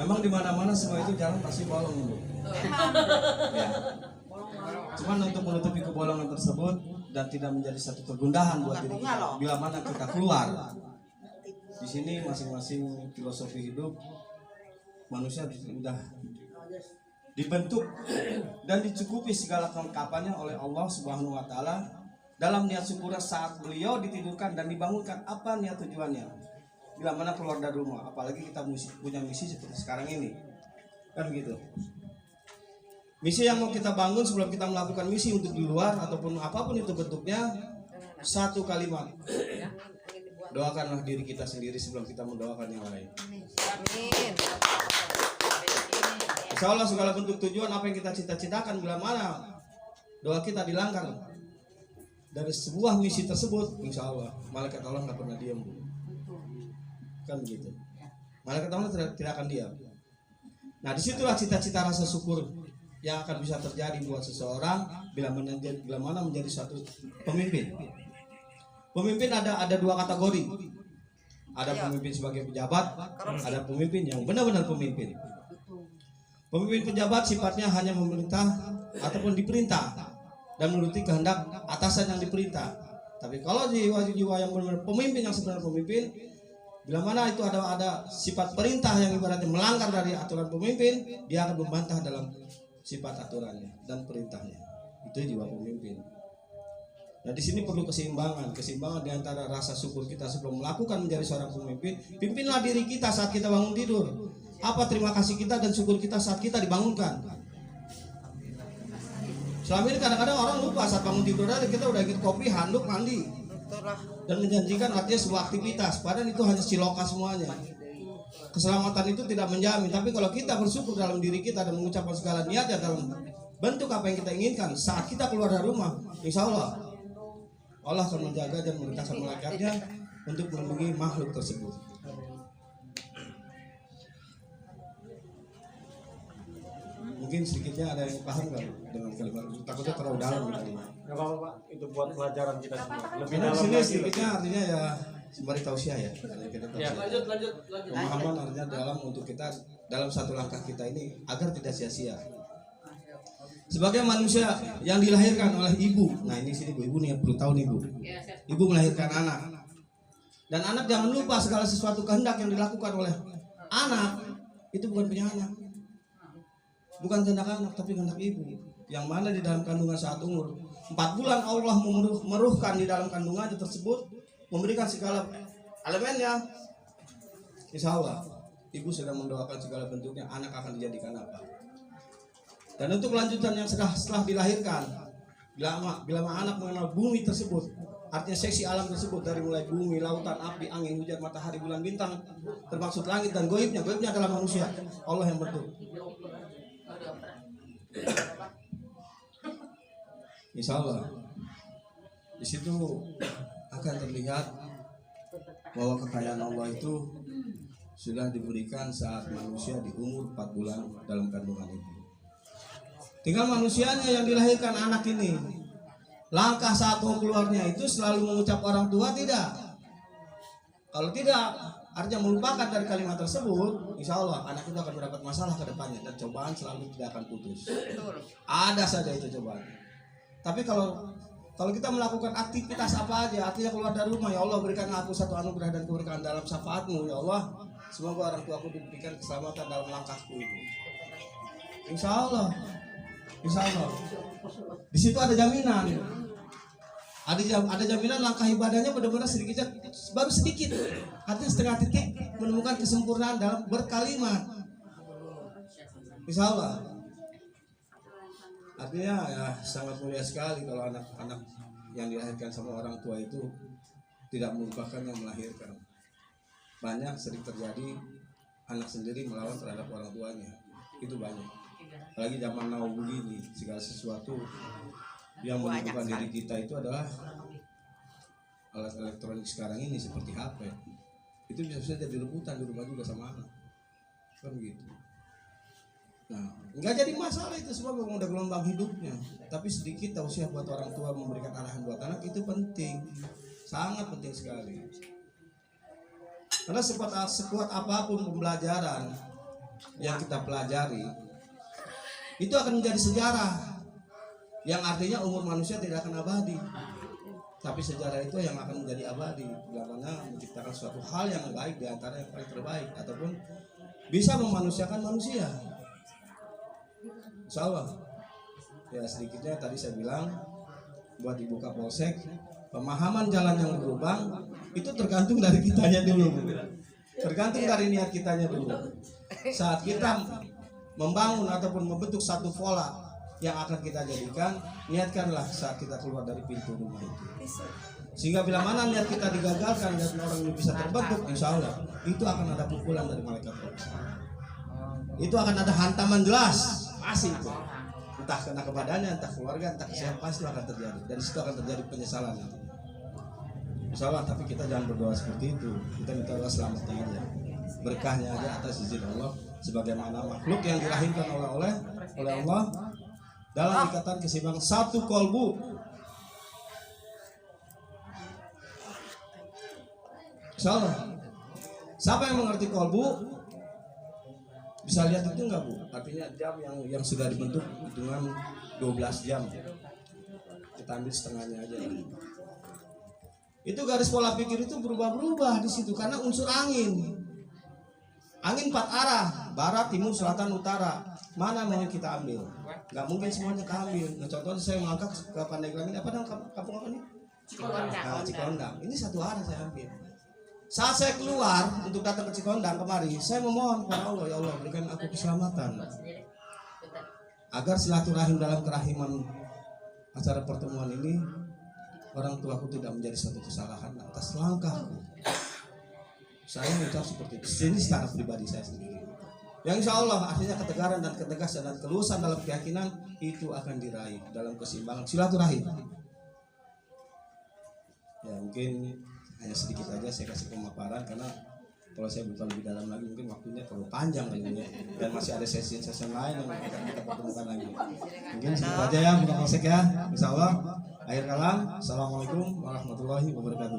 Memang di mana-mana semua itu jalan pasti bolong, Bu. Ya. Cuman untuk menutupi kebolongan tersebut dan tidak menjadi satu kegundahan buat diri kita, bila mana kita keluar. Di sini masing-masing filosofi hidup manusia sudah dibentuk dan dicukupi segala kelengkapannya oleh Allah Subhanahu wa taala dalam niat syukur saat beliau ditidurkan dan dibangunkan. Apa niat tujuannya? Bila mana keluar dari rumah, apalagi kita punya misi seperti sekarang ini. Kan begitu. Misi yang mau kita bangun sebelum kita melakukan misi untuk di luar ataupun apapun itu bentuknya, satu kalimat. Doakanlah diri kita sendiri sebelum kita mendoakan yang lain. Amin. Insya Allah segala bentuk tujuan apa yang kita cita-citakan bila mana doa kita dilanggar dari sebuah misi tersebut, insya Allah malaikat Allah nggak pernah diam, Bu. Kan begitu. Malaikat Allah tidak akan diam. Nah disitulah cita-cita rasa syukur yang akan bisa terjadi buat seseorang bila mana menjadi satu pemimpin. Pemimpin ada dua kategori. Ada pemimpin sebagai pejabat, ada pemimpin yang benar-benar pemimpin. Pemimpin pejabat sifatnya hanya memerintah ataupun diperintah dan menuruti kehendak atasan yang diperintah. Tapi kalau jiwa-jiwa yang benar-benar pemimpin, yang sebenarnya pemimpin, bila mana itu ada sifat perintah yang ibaratnya melanggar dari aturan pemimpin, dia akan membantah dalam sifat aturannya dan perintahnya. Itu jiwa pemimpin. Nah di sini perlu keseimbangan di antara rasa syukur kita sebelum melakukan menjadi seorang pemimpin. Pimpinlah diri kita saat kita bangun tidur. Apa terima kasih kita dan syukur kita saat kita dibangunkan. Selama ini kadang-kadang orang lupa saat bangun tidur aja kita udah ikut kopi, handuk, mandi dan menjanjikan artinya sebuah aktivitas. Padahal itu hanya siloka semuanya. Keselamatan itu tidak menjamin. Tapi kalau kita bersyukur dalam diri kita dan mengucapkan segala niatnya dalam bentuk apa yang kita inginkan saat kita keluar dari rumah, insya Allah Allah akan menjaga dan memerintahkan malaikatnya untuk melindungi makhluk tersebut. Mungkin sedikitnya ada yang paham nggak dengan kalimat itu? Takutnya terlalu dalam kalimat. Gak apa-apa Pak, itu buat pelajaran kita semua. Lebih Karena dalam sini lagi. sedikitnya artinya ya sembari tausiah ya. Kita tausiah. Lanjut. Pemahaman artinya dalam untuk kita dalam satu langkah kita ini agar tidak sia-sia. Sebagai manusia yang dilahirkan oleh ibu, nah ini sini ibu nih yang perlu tahu nih Bu. Ibu melahirkan anak, dan anak jangan lupa segala sesuatu kehendak yang dilakukan oleh anak itu bukan punya anak, bukan kehendak anak tapi kehendak ibu. Yang mana di dalam kandungan saat umur 4 bulan Allah meruhkan di dalam kandungannya tersebut, memberikan segala elemennya. Insya Allah ibu sedang mendoakan segala bentuknya anak akan dijadikan apa. Dan untuk kelanjutan yang setelah dilahirkan, bila anak mengenal bumi tersebut, artinya seksi alam tersebut dari mulai bumi, lautan, api, angin, hujan, matahari, bulan, bintang, termasuk langit dan goibnya adalah manusia, Allah yang bentuk. Insya Allah di situ akan terlihat bahwa kekayaan Allah itu sudah diberikan saat manusia di umur 4 bulan dalam kandungan ibu. Tinggal manusianya yang dilahirkan anak ini. Langkah saat mau keluarnya itu selalu mengucap orang tua tidak. Kalau tidak, artinya melupakan dari kalimat tersebut, insya Allah anak itu akan mendapat masalah ke depannya dan cobaan selalu tidak akan putus. Ada saja itu cobaan. Tapi kalau kita melakukan aktivitas apa aja, artinya keluar dari rumah, ya Allah berikan aku satu anugerah dan keberkahan dalam syafaat-Mu, ya Allah. Semoga orang tuaku diberikan keselamatan dalam langkahku ini. Insya Allah. Di situ ada jaminan. Ada jaminan langkah ibadahnya benar-benar sedikitnya baru sedikit. Artinya setengah titik menemukan kesempurnaan dalam berkalimat. Insya Allah. Artinya ya sangat mulia sekali kalau anak-anak yang dilahirkan sama orang tua itu tidak melupakan yang melahirkan. Banyak sering terjadi anak sendiri melawan terhadap orang tuanya. Itu banyak. Apalagi zaman now begini, segala sesuatu yang menentukan diri kita itu adalah alat elektronik sekarang ini seperti HP. Itu bisa jadi rebutan di rumah juga sama anak. Kan begitu. Nah, nggak jadi masalah itu semua memang udah gelombang hidupnya. Tapi sedikit tausiah buat orang tua memberikan arahan buat anak itu penting, sangat penting sekali. Karena sekuat apapun pembelajaran, yang kita pelajari itu akan menjadi sejarah, yang artinya umur manusia tidak akan abadi, tapi sejarah itu yang akan menjadi abadi, bila mana menciptakan suatu hal yang baik di antara yang paling terbaik, ataupun bisa memanusiakan manusia. Insya Allah. Ya sedikitnya tadi saya bilang buat Ibu Kapolsek, pemahaman jalan yang berlubang itu tergantung dari kitanya dulu, tergantung dari niat kitanya dulu. Saat kita membangun ataupun membentuk satu pola yang akan kita jadikan, niatkanlah saat kita keluar dari pintu rumah itu, sehingga bila mana niat kita digagalkan dan orang ini bisa terbentuk, insya Allah itu akan ada pukulan dari malaikat Allah. Itu akan ada hantaman jelas, pasti itu. Entah kena kepadanya, entah keluarga, entah ke siapa, pasti akan terjadi. Dan disitu akan terjadi penyesalan nanti. Insya Allah, tapi kita jangan berdoa seperti itu. Kita minta Allah selamatnya aja, berkahnya aja atas izin Allah, sebagaimana makhluk yang dirahimkan oleh Allah dalam ikatan keseimbangan satu kolbu. Insya Allah. Siapa yang mengerti kolbu bisa lihat itu enggak Bu? Artinya jam yang sudah dibentuk hitungan 12 jam. Kita ambil setengahnya aja. Itu garis pola pikir itu berubah-berubah di situ karena unsur angin. Angin 4 arah, barat, timur, selatan, utara. Mana mau kita ambil? Enggak mungkin semuanya keambil. Nah, contohnya saya mengangkat ke Pandeglang ini, apa namanya kampung apa nih? Cikondang. Ini satu arah saya ambil. Saat saya keluar untuk datang ke Cikondang kemari, saya memohon kepada Allah, ya Allah berikan aku keselamatan agar silaturahim dalam kerahiman acara pertemuan ini, orang tuaku tidak menjadi suatu kesalahan atas langkahku. Saya mengucap seperti itu. Ini secara pribadi saya sendiri. Yang insya Allah artinya ketegaran dan ketegasan dan keluasan dalam keyakinan itu akan diraih dalam keseimbangan silaturahim. Ya mungkin hanya sedikit aja saya kasih pemaparan, karena kalau saya buka lebih dalam lagi mungkin waktunya terlalu panjang lagi ya. Dan masih ada sesi lain yang akan kita pertemukan lagi. Mungkin segitu aja ya, Buka Polsek ya. Insya Allah. Akhir kalam. Assalamualaikum warahmatullahi wabarakatuh.